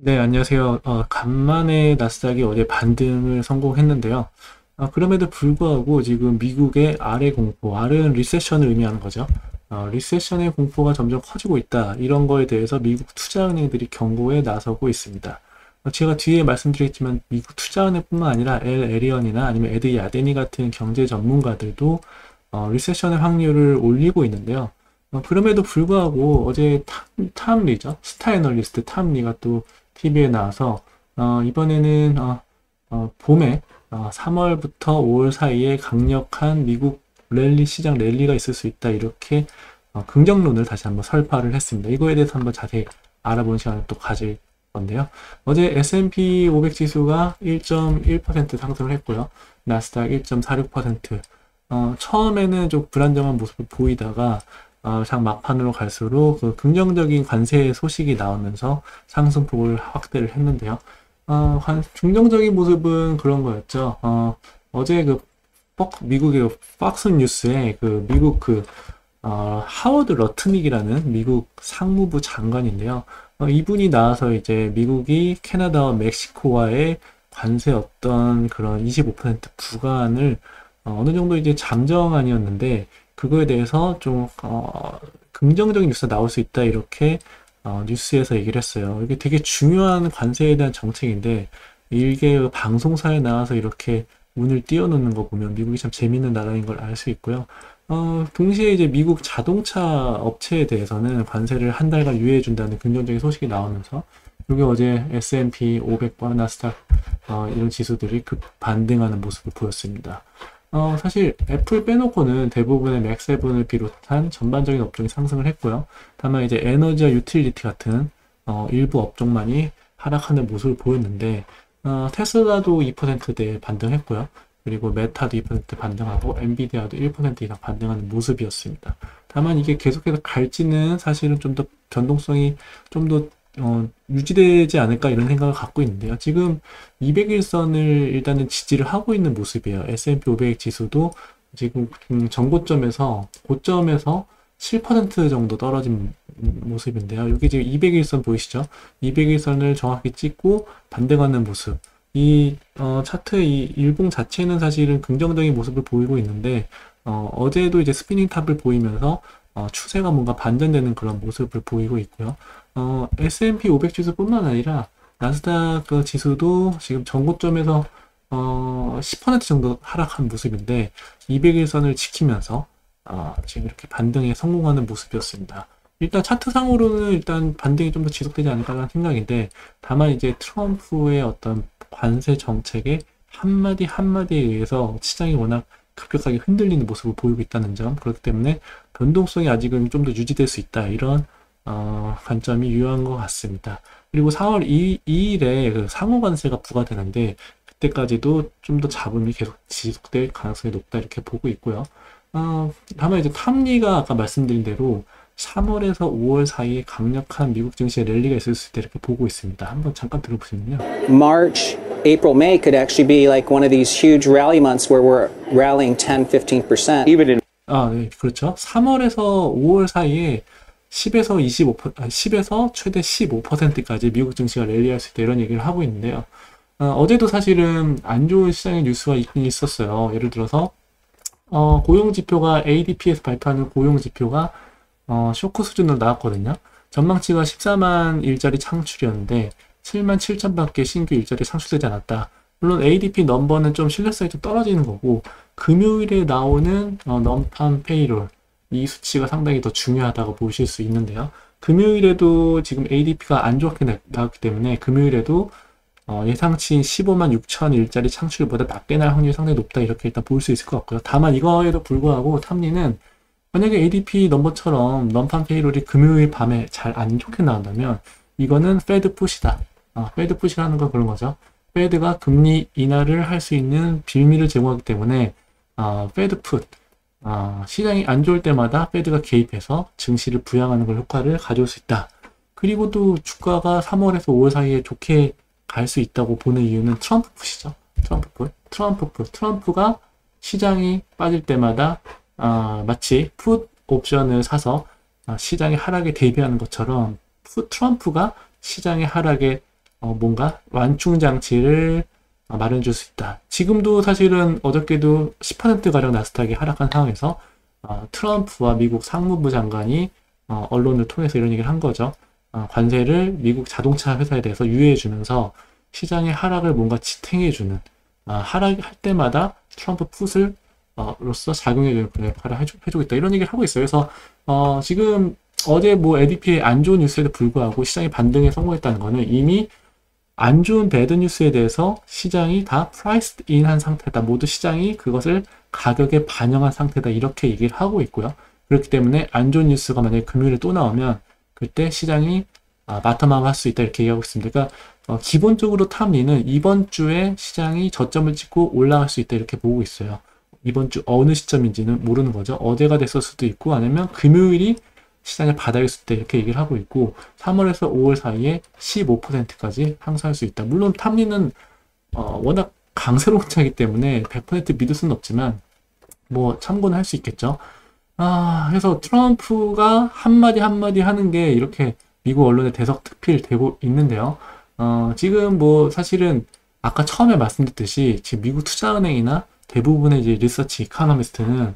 네, 안녕하세요. 간만에 나스닥이 어제 반등을 성공했는데요. 그럼에도 불구하고 지금 미국의 아래 공포, R은 리세션을 의미하는 거죠. 리세션의 공포가 점점 커지고 있다. 이런 거에 대해서 미국 투자은행들이 경고에 나서고 있습니다. 제가 뒤에 말씀드렸지만 미국 투자은행뿐만 아니라 엘 에리언이나 아니면 에드 야데니 같은 경제 전문가들도 리세션의 확률을 올리고 있는데요. 그럼에도 불구하고 어제 탐리죠. 스타 애널리스트 탐리가 또 TV에 나와서 이번에는 봄에 3월부터 5월 사이에 강력한 미국 시장 랠리가 있을 수 있다 이렇게 긍정론을 다시 한번 설파를 했습니다. 이거에 대해서 한번 자세히 알아보는 시간을 또 가질 건데요. 어제 S&P 500 지수가 1.1% 상승을 했고요. 나스닥 1.46%. 처음에는 좀 불안정한 모습을 보이다가 장 막판으로 갈수록 그 긍정적인 관세 소식이 나오면서 상승폭을 확대를 했는데요. 긍정적인 모습은 그런 거였죠. 어제 미국의 폭스 뉴스에 미국 하워드 러트닉이라는 미국 상무부 장관인데요. 이분이 나와서 이제 미국이 캐나다와 멕시코와의 관세 어떤 그런 25% 부과안을 어느 정도 이제 잠정안이었는데 그거에 대해서 좀 긍정적인 뉴스가 나올 수 있다 이렇게 뉴스에서 얘기를 했어요. 이게 되게 중요한 관세에 대한 정책인데 이게 방송사에 나와서 이렇게 운을 띄워놓는 거 보면 미국이 참 재밌는 나라인 걸 알 수 있고요. 동시에 이제 미국 자동차 업체에 대해서는 관세를 한 달간 유예해준다는 긍정적인 소식이 나오면서 이게 어제 S&P 500과 나스닥 이런 지수들이 급 반등하는 모습을 보였습니다. 사실 애플 빼놓고는 대부분의 맥7을 비롯한 전반적인 업종이 상승을 했고요. 다만 이제 에너지와 유틸리티 같은 일부 업종만이 하락하는 모습을 보였는데 테슬라도 2%대 반등했고요. 그리고 메타도 2% 반등하고 엔비디아도 1% 이상 반등하는 모습이었습니다. 다만 이게 계속해서 갈지는 사실은 좀 더 변동성이 좀더 유지되지 않을까 이런 생각을 갖고 있는데요. 지금 200일선을 일단은 지지를 하고 있는 모습이에요. S&P 500 지수도 지금 전고점에서 고점에서 7% 정도 떨어진 모습인데요. 여기 지금 200일선 보이시죠? 200일선을 정확히 찍고 반등하는 모습. 차트의 이 일봉 자체는 사실은 긍정적인 모습을 보이고 있는데 어제도 이제 스피닝 탑을 보이면서 추세가 뭔가 반전되는 그런 모습을 보이고 있고요. S&P 500 지수뿐만 아니라 나스닥 지수도 지금 전고점에서 10% 정도 하락한 모습인데 200일선을 지키면서 지금 이렇게 반등에 성공하는 모습이었습니다. 일단 차트상으로는 일단 반등이 좀 더 지속되지 않을까라는 생각인데 다만 이제 트럼프의 어떤 관세 정책의 한마디 한마디에 의해서 시장이 워낙 급격하게 흔들리는 모습을 보이고 있다는 점, 그렇기 때문에 변동성이 아직은 좀 더 유지될 수 있다 이런 관점이 유효한 것 같습니다. 그리고 4월 2일에 그 상호관세가 부과되는데 그때까지도 좀 더 잡음이 계속 지속될 가능성이 높다 이렇게 보고 있고요. 다만 이제 탐리가 아까 말씀드린 대로 3월에서 5월 사이에 강력한 미국 증시의 랠리가 있을 수 있다 이렇게 보고 있습니다. 한번 잠깐 들어보시면요. March, April, May could actually be like one of these huge rally months where we're rallying 10, 15%. Even in 네, 그렇죠. 3월에서 5월 사이에 10에서 10에서 최대 15%까지 미국 증시가 랠리할 수 있다 이런 얘기를 하고 있는데요. 어제도 사실은 안 좋은 시장의 뉴스가 있긴 있었어요. 예를 들어서 고용지표가 ADP에서 발표하는 고용지표가 쇼크 수준으로 나왔거든요. 전망치가 14만 일자리 창출이었는데 7만 7천밖에 신규 일자리 창출되지 않았다. 물론 ADP 넘버는 좀 신뢰성이 좀 떨어지는 거고 금요일에 나오는 넘팜 페이롤 이 수치가 상당히 더 중요하다고 보실 수 있는데요. 금요일에도 지금 ADP가 안 좋게 나왔기 때문에 금요일에도 예상치인 15만 6천 일자리 창출보다 낮게 날 확률이 상당히 높다 이렇게 일단 볼 수 있을 것 같고요. 다만 이거에도 불구하고 탐리는 만약에 ADP 넘버처럼 넘판 페이롤이 금요일 밤에 잘 안 좋게 나온다면 이거는 페드 푸시다. 페드 푸시라는 건 그런 거죠. 페드가 금리 인하를 할 수 있는 빌미를 제공하기 때문에 페드 풋 시장이 안 좋을 때마다 페드가 개입해서 증시를 부양하는 걸 효과를 가져올 수 있다. 그리고 또 주가가 3월에서 5월 사이에 좋게 갈 수 있다고 보는 이유는 트럼프 풋이죠. 트럼프 풋. 트럼프가 시장이 빠질 때마다 마치 풋 옵션을 사서 시장의 하락에 대비하는 것처럼 트럼프가 시장의 하락에 뭔가 완충 장치를 마련해 줄 수 있다. 지금도 사실은 어저께도 10%가량 나스닥이 하락한 상황에서 트럼프와 미국 상무부 장관이 언론을 통해서 이런 얘기를 한 거죠. 관세를 미국 자동차 회사에 대해서 유예해 주면서 시장의 하락을 뭔가 지탱해주는, 하락할 때마다 트럼프 풋을 로서 작용해주는 그런 역할을 해주고 있다. 이런 얘기를 하고 있어요. 그래서 지금 어제 뭐 ADP의 안 좋은 뉴스에도 불구하고 시장이 반등에 성공했다는 거는 이미 안 좋은 배드 뉴스에 대해서 시장이 다 프라이스드 인한 상태다. 모두 시장이 그것을 가격에 반영한 상태다. 이렇게 얘기를 하고 있고요. 그렇기 때문에 안 좋은 뉴스가 만약에 금요일에 또 나오면 그때 시장이 마텀아웃 할 수 있다. 이렇게 얘기하고 있습니다. 그러니까 기본적으로 탐리는 이번 주에 시장이 저점을 찍고 올라갈 수 있다. 이렇게 보고 있어요. 이번 주 어느 시점인지는 모르는 거죠. 어제가 됐을 수도 있고 아니면 금요일이 시장의 바닥일 때 이렇게 얘기를 하고 있고 3월에서 5월 사이에 15%까지 상승할 수 있다. 물론 탐리는 워낙 강세로운 차이기 때문에 100% 믿을 수는 없지만 뭐 참고는 할 수 있겠죠. 그래서 트럼프가 한마디 한마디 하는 게 이렇게 미국 언론에 대석특필되고 있는데요. 지금 뭐 사실은 아까 처음에 말씀드렸듯이 지금 미국 투자은행이나 대부분의 이제 리서치 이코노미스트는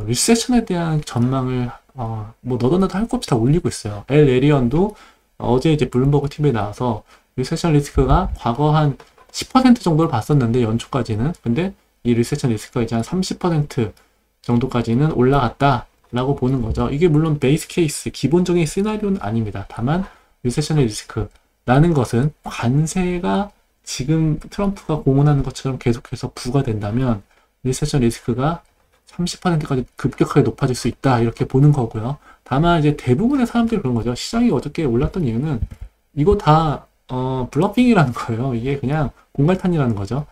리세션에 대한 전망을 뭐 너도 나도 할 것 없이 다 올리고 있어요. 엘 에리언도 어제 이제 블룸버그 TV에 나와서 리세션 리스크가 과거 한 10% 정도를 봤었는데 연초까지는 근데 이 리세션 리스크가 이제 한 30% 정도까지는 올라갔다라고 보는 거죠. 이게 물론 베이스 케이스 기본적인 시나리오는 아닙니다. 다만 리세션의 리스크라는 것은 관세가 지금 트럼프가 공언하는 것처럼 계속해서 부과된다면 리세션 리스크가 30%까지 급격하게 높아질 수 있다 이렇게 보는 거고요. 다만 이제 대부분의 사람들이 그런 거죠. 시장이 어저께 올랐던 이유는 이거 다 블러핑이라는 거예요. 이게 그냥 공갈탄이라는 거죠.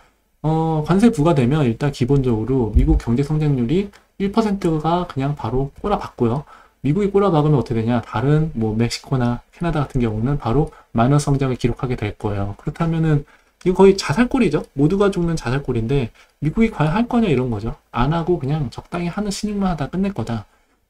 관세 부과되면 일단 기본적으로 미국 경제 성장률이 1%가 그냥 바로 꼬라박고요. 미국이 꼬라박으면 어떻게 되냐? 다른 뭐 멕시코나 캐나다 같은 경우는 바로 마이너스 성장을 기록하게 될 거예요. 그렇다면은 이거 거의 자살골이죠. 모두가 죽는 자살골인데 미국이 과연 할 거냐 이런 거죠. 안 하고 그냥 적당히 하는 신용만 하다 끝낼 거다.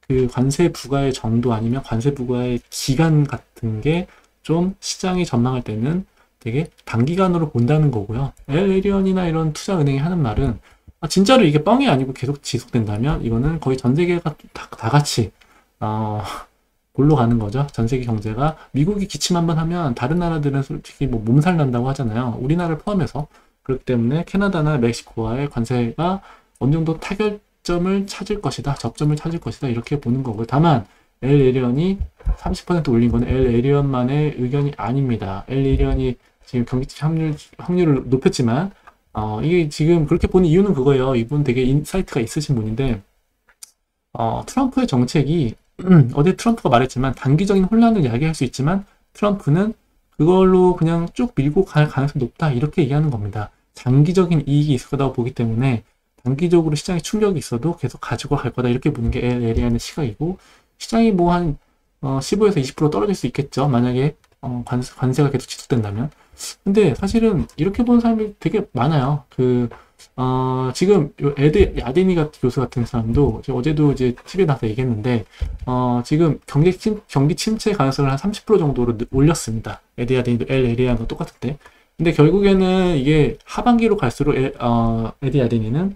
그 관세 부과의 정도 아니면 관세 부과의 기간 같은 게 좀 시장이 전망할 때는 되게 단기간으로 본다는 거고요. 엘 에리언이나 이런 투자은행이 하는 말은 진짜로 이게 뻥이 아니고 계속 지속된다면 이거는 거의 전 세계가 다 같이 골로 가는 거죠. 전 세계 경제가 미국이 기침 한번 하면 다른 나라들은 솔직히 뭐 몸살 난다고 하잖아요. 우리나라를 포함해서. 그렇기 때문에 캐나다나 멕시코와의 관세가 어느 정도 타결점을 찾을 것이다. 접점을 찾을 것이다. 이렇게 보는 거고요. 다만 엘 에리언이 30% 올린 건 엘 에리언만의 의견이 아닙니다. 엘 에리언이 지금 경기치 확률을 높였지만 이게 지금 그렇게 보는 이유는 그거예요. 이분 되게 인사이트가 있으신 분인데 트럼프의 정책이 어제 트럼프가 말했지만 단기적인 혼란을 야기할 수 있지만 트럼프는 그걸로 그냥 쭉 밀고 갈 가능성이 높다 이렇게 얘기하는 겁니다. 장기적인 이익이 있을 거라고 보기 때문에 단기적으로 시장에 충격이 있어도 계속 가지고 갈 거다 이렇게 보는 게 엘 에리안의 시각이고 시장이 뭐 한 15에서 20% 떨어질 수 있겠죠. 만약에 관세가 계속 지속된다면. 근데 사실은 이렇게 보는 사람이 되게 많아요. 지금 에드 야데니 교수 같은 사람도 어제도 이제 TV에 나와서 얘기했는데 지금 경기 침체 가능성을 한 30% 정도로 올렸습니다. 에드 야데니도 엘 에리안과 똑같은데 근데 결국에는 이게 하반기로 갈수록 에드 야데니는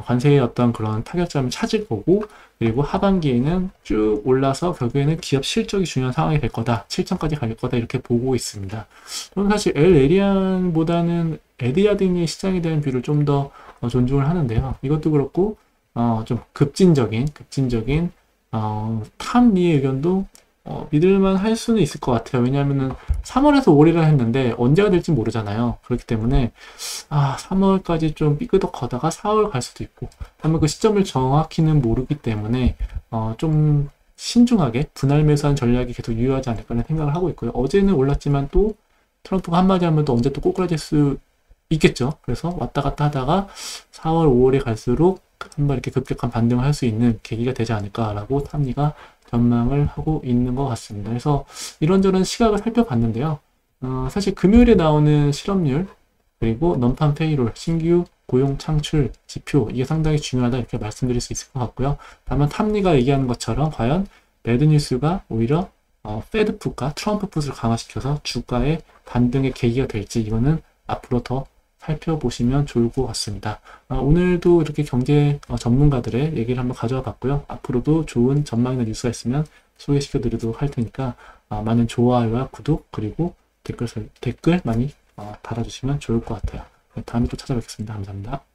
관세의 어떤 그런 타결점을 찾을 거고 그리고 하반기에는 쭉 올라서 결국에는 기업 실적이 중요한 상황이 될 거다. 7천까지 갈 거다. 이렇게 보고 있습니다. 저는 사실 엘 에리안보다는 에드 야데니의 시장에 대한 뷰를 좀 더 존중을 하는데요. 이것도 그렇고 좀 급진적인 탐리의 의견도 믿을만 할 수는 있을 것 같아요. 왜냐하면은 3월에서 5월이라 했는데 언제가 될지 모르잖아요. 그렇기 때문에 3월까지 좀 삐끄덕 거다가 4월 갈 수도 있고 다만 그 시점을 정확히는 모르기 때문에 좀 신중하게 분할 매수한 전략이 계속 유효하지 않을까라는 생각을 하고 있고요. 어제는 올랐지만 또 트럼프가 한마디 하면 또 언제 또 꼬꾸라질 수 있겠죠. 그래서 왔다 갔다 하다가 4월, 5월에 갈수록 한번 이렇게 급격한 반등을 할 수 있는 계기가 되지 않을까라고 탐리가 전망을 하고 있는 것 같습니다. 그래서 이런저런 시각을 살펴봤는데요. 사실 금요일에 나오는 실업률 그리고 non-farm payroll 신규 고용 창출 지표 이게 상당히 중요하다 이렇게 말씀드릴 수 있을 것 같고요. 다만 탐리가 얘기하는 것처럼 과연 배드 뉴스가 오히려 페드 풋과 트럼프 풋을 강화시켜서 주가에 반등의 계기가 될지 이거는 앞으로 더 살펴보시면 좋을 것 같습니다. 오늘도 이렇게 경제 전문가들의 얘기를 한번 가져와 봤고요. 앞으로도 좋은 전망이나 뉴스가 있으면 소개시켜 드리도록 할 테니까 많은 좋아요와 구독 그리고 댓글 많이 달아주시면 좋을 것 같아요. 다음에 또 찾아뵙겠습니다. 감사합니다.